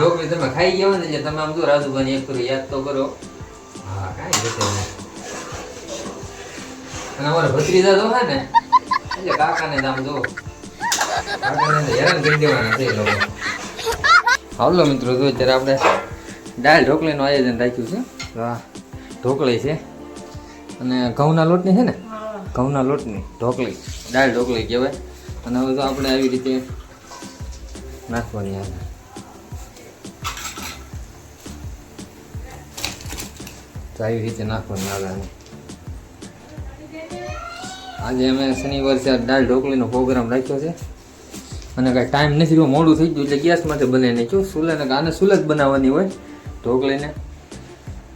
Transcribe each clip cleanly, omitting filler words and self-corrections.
ઢોકળી તમે ખાઈ ગયા ને એટલે તમે આમ જો રાજુભાઈ એક કરી યાદ તો કરો. હા કાંઈ ઘટે નહીં. અને અમારા ભત્રીજા તો હે ને એટલે કાકાને આમ જો કાકાને હેરાન કરી દેવાના છે એ લોકો. હાલો મિત્રો જો અત્યારે આપણે દાળ ઢોકળીનું આયોજન રાખ્યું છે. વાહ ઢોકળી છે અને ઘઉંના લોટની છે ને, ઘઉંના લોટની ઢોકળી, દાળ ઢોકળી કહેવાય. અને હવે તો આપણે આવી રીતે નાખવાની આવે. તો આવી રીતે નાખવાની આવે. આજે અમે શનિવાર છે દાળ ઢોકળીનો પ્રોગ્રામ રાખ્યો છે અને કાંઈ ટાઈમ નથી રહ્યો, મોડું થઈ ગયું એટલે ગેસમાંથી બનાવી નાખ્યું. સુલે ને આને સુલે જ બનાવવાની હોય ઢોકળીને,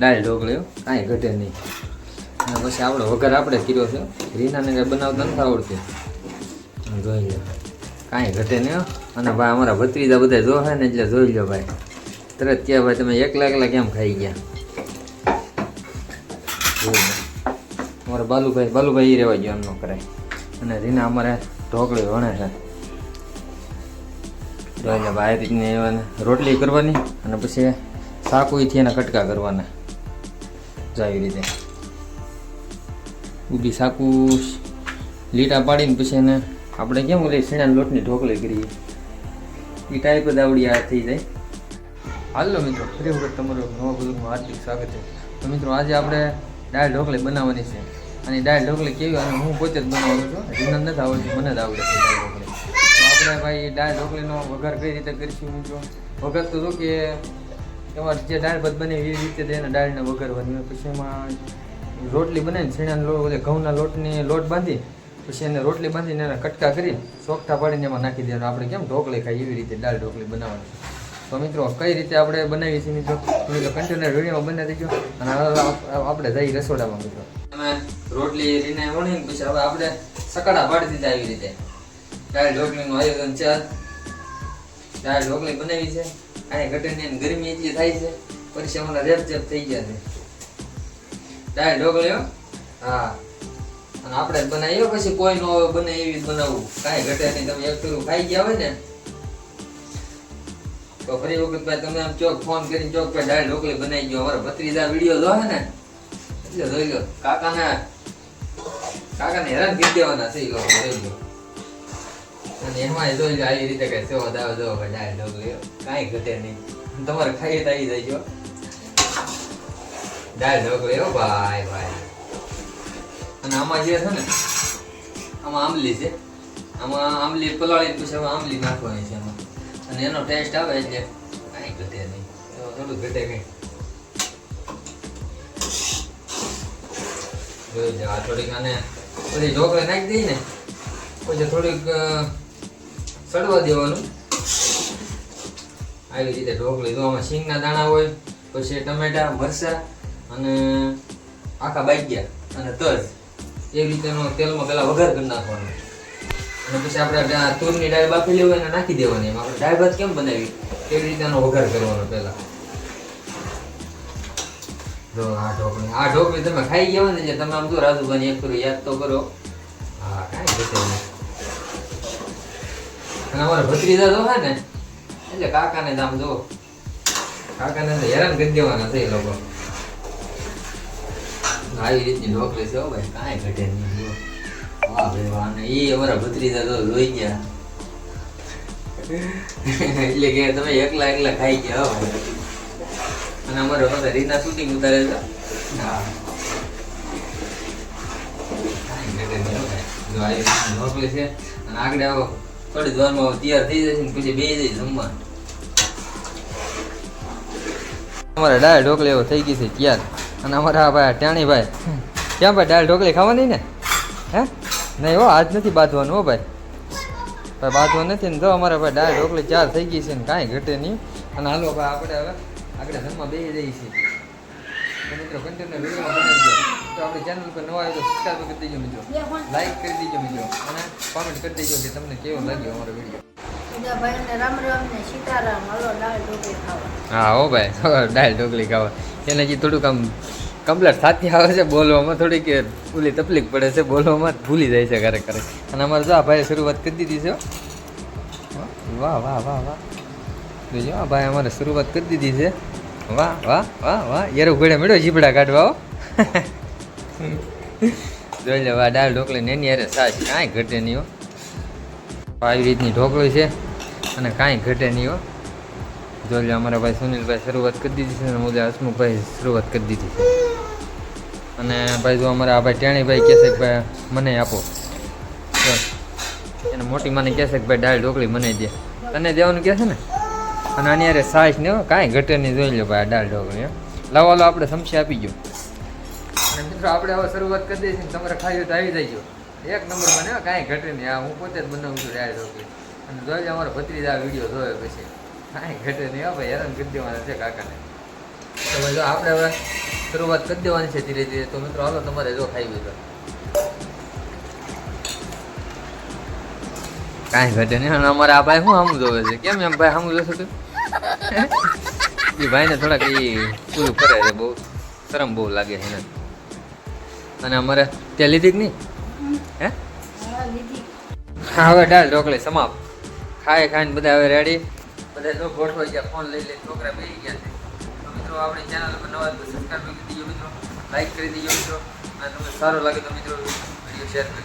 દાળ ઢોકળીઓ કાંઈ ઘટે નહીં. અને પછી આપણો વઘાર આપણે કર્યો છે. રીનાને કાંઈ બનાવતા નથી આવડતું, જોઈ લો કાંઈ ઘટે નહીં. અને ભાઈ અમારા ભત્રીજા બધા જોહે ને એટલે જોઈ લો ભાઈ, તરત ક્યાં ભાઈ તમે એકલા એકલા કેમ ખાઈ ગયા. અમારા બાલુભાઈ એ રહેવા ગયો, એમ ન કરાય. અને રીના અમારે ઢોકળી વણે છે. જોઈ લે ભાઈ, રીતની એવાને રોટલી કરવાની અને પછી સાકુથી એના કટકા કરવાના. જો આવી રીતે ઊભી સાકુ લીટા પાડીને પછી એને આપણે કેમ ઓલી શીણાના લોટની ઢોકળી કરીએ એ ટાઈપ જ આવડી આ થઈ જાય. હાલો મિત્રો, ફરી વખત તમારું નવા બ્લોગમાં હાર્દિક સ્વાગત છે. તો મિત્રો આજે આપણે દાળ ઢોકળી બનાવવાની છે. અને દાળ ઢોકળી કેવી, અને હું પોતે જ બનાવું છું. રીના નથી આવડતી, મને જ આવડે છે દાળ ઢોકળી. તો આપણે ભાઈ દાળ ઢોકળીનો વઘાર કઈ રીતે કરીશું મિત્રો? વઘાર તો જો કે તમારે જે દાળ ભાત બને એવી રીતે એને દાળને વઘારવાની હોય. પછી એમાં રોટલી બનાવીને છીણાના લોટ, ઘઉંના લોટની લોટ બાંધી પછી એને રોટલી બાંધીને એના કટકા કરી સોગઠા પાડીને એમાં નાખી દેવાનું. આપણે કેમ ઢોકળી ખાઈ એવી રીતે દાળ ઢોકળી બનાવવાની. તો મિત્રો કઈ રીતે આપણે બનાવીએ છીએ મિત્રો કન્ટેનર વિડીયોમાં બને દેજો. અને આપણે જઈ રસોડામાં મિત્રો. તમે રોટલી રીને વણીને પછી હવે આપણે સકડા પાડી દીધા એવી રીતે. દાળ ઢોકળીનું આયોજન છે. દાળ ઢોકળી બનાવી છે, કાંઈ ઘટે નહીં. ગરમી એટલી થાય છે પછી અમારા રેપઝેપ થઈ ગયા છે દાળ ઢોકળીઓ. હા, અને આપણે જ બનાવીએ પછી કોઈ નો બને એવી બનાવવું, કાંઈ ઘટે નહીં. તમે એક ફેરું ખાઈ ગયા હોય ને તો ફરી વખત ભાઈ તમે આમ ચોક ફોન કરીને ચોક ભાઈ દાળ ઢોકળી બનાવી ગયો. અમારા ભત્રીજા વિડીયો જોવે ને એટલે જોઈ લો. કાકાને હેરાન કરી દેવાના છે એ લોકો, જોઈ લો. અને એમાં જોઈ લો આવી રીતે કઈ સેવા દાવ જો દાળ ઢોકળી કાંઈ ઘટે નહીં. તમારે ખાઈ તો આવી જાય દાળ ઢોકળી હો ભાઈ ભાઈ. અને આમાં જે છે ને આમાં આમલી છે, આમાં આમલી પલાળી પછી હવે આમલી નાખવાની છે એમાં. અને એનો ટેસ્ટ આવે એટલે કાંઈ ઘટે નહીં, થોડું ઘટે કંઈ. જોઈ લો આ થોડીક આને બધી ઢોકળી નાખી દઈ ને પછી થોડીક સડવા દેવાનું આવી રીતે ઢોકળી. જો આમાં સિંગના દાણા હોય, પછી ટમેટા, મરચાં અને આખા બાજ્યા અને તજ એવી રીતેનો તેલમાં પેલા વઘાર કરી નાખવાનો. અને પછી આપણે તુરની દાળ બાફેલી હોય એને નાખી દેવાની. એમાં આપણે દાળ ભાત કેમ બનાવી એવી રીતે એનો વઘાર કરવાનો પહેલા. જો આ ઢોકળી તમે ખાઈ ગયા ને એટલે તમે આમ જો રાજુભાઈ એક કરી યાદ તો કરો. હા કાંઈ ઘટે નહીં. અને અમારા ભત્રીજા તો હે ને એટલે કાકાને આમ જો કાકાને હેરાન કરી દેવાના છે એ લોકો. આવી રીતની ઢોકળી છે ભાઈ, કાંઈ ઘટે નહીં. વાહ ભાઈ વાહ. અને એ અમારા ભત્રીજા તો જોઈ ગયા એટલે કે તમે એકલા એકલા ખાઈ ગયા હો. અને અમારે બધા રીતના શૂટિંગ ઉતારે છે. હા કાંઈ ઘટે નહીં ભાઈ. જો આવી રીતની ઢોકળી છે. અને આગળ આવો થોડી જ વારમાં તૈયાર થઈ જશે ને પછી બે જઈ જમવા. અમારે દાળ ઢોકળી એવો થઈ ગઈ છે તૈયાર. અને અમારા ભાઈ ટાણીભાઈ ક્યાં ભાઈ દાળ ઢોકળી ખાવાની ને? હે નહીં હો, આજ નથી બાંધવાનું હો ભાઈ. ભાઈ બાંધવાનું નથી ને. તો અમારા ભાઈ દાળ ઢોકળી ચાર થઈ ગઈ છે ને કાંઈ ઘટે નહીં. અને હાલો ભાઈ આપણે હવે આગળ જમવા બે જઈએ છીએ. તો મિત્રો કન્ટેનર વિડીયોમાં બનાવજો. તો આપણી ચેનલ પર નવા આવે તો સબસ્ક્રાઈબ કરી દેજો મિત્રો, લાઈક કરી દેજો મિત્રો, અને કોમેન્ટ કરી દેજો કે તમને કેવો લાગ્યો અમારો વિડીયો. હા હો ભાઈ, દાળ ઢોકળી ખાવા એને જે થોડુંક આમ કમ્પ્લેટ થતી આવે છે, બોલવામાં થોડીક ઓલી તકલીફ પડે છે, બોલવામાં ભૂલી જાય છે ક્યારેક ક્યારેક. અને અમારે જો આ ભાઈ શરૂઆત કરી દીધી છે. વાહ વાહ વાહ વાહ. જોજો આ ભાઈ અમારે શરૂઆત કરી દીધી છે. વાહ વાહ વાહ વાહ યાર ઘોડે મેળો જીબડા કાઢવા હો. જોઈ લે વાહ દાળ ઢોકળી ને એની યારે સાચ કાંઈ ઘટે નહીં હો. આવી રીતની ઢોકળી છે અને કાંઈ ઘટે નહીં હો. જોઈ લે અમારા ભાઈ સુનિલભાઈ શરૂઆત કરી દીધી છે અને ઓલા હસમુખભાઈ શરૂઆત કરી દીધી છે. અને ભાઈ જો અમારા આ ભાઈ ટેણીભાઈ કહેશે કે ભાઈ મને આપો, એને મોટી માને કહેશે કે ભાઈ દાળ ઢોકળી મને દે, તને દેવાનું કહે છે ને. અને આની યારે સાઈઝ ને કાંઈ ઘટે નહીં. જોઈ લો ભાઈ દાળ ઢોકળી લાવો આપણે સમસ્યા આપી ગયો. અને મિત્રો આપણે હવે શરૂઆત કરી દઈએ છીએ. તમારે ખાઈ હોય તો આવી જાય એક નંબર બને કાંઈ ઘટે નહીં. આ હું પોતે જ બનાવું છું દાળ ઢોકળી. અને જોઈ લે અમારો ભત્રીજા આ વિડીયો જોયો પછી કાંઈ ઘટે નહીં. હા ભાઈ હેરાન કરી દેવાના છે કાકાને. તો ભાઈ જો આપણે હવે શરૂઆત કરી દેવાની છે ધીરે ધીરે. તો મિત્રો હાલો તમારે જો ખાઈ તો કાંઈ ઘટે નહીં. અને અમારે આ ભાઈ શું સામું જોવે છે? કેમ એમ ભાઈ સામું જોશે તું? એ ભાઈને થોડાક એ પૂરું કરે છે, બહુ શરમ બહુ લાગે છે એને. અને અમારે ત્યાં લીધી કે નહીં? હે હા હવે દાળ ઢોકળી સમાપ્ત. ખાઈને બધા હવે રેડી. બધા જો ગોઠવાઈ ગયા, ફોન લઈ છોકરા બેસી ગયા છે. તો મિત્રો આપણી ચેનલ પર નવા સબસ્ક્રાઈબ કરી દીજો મિત્રો, લાઈક કરી દીજો મિત્રો. અને તમને સારું લાગે તો મિત્રો વિડીયો શેર કરી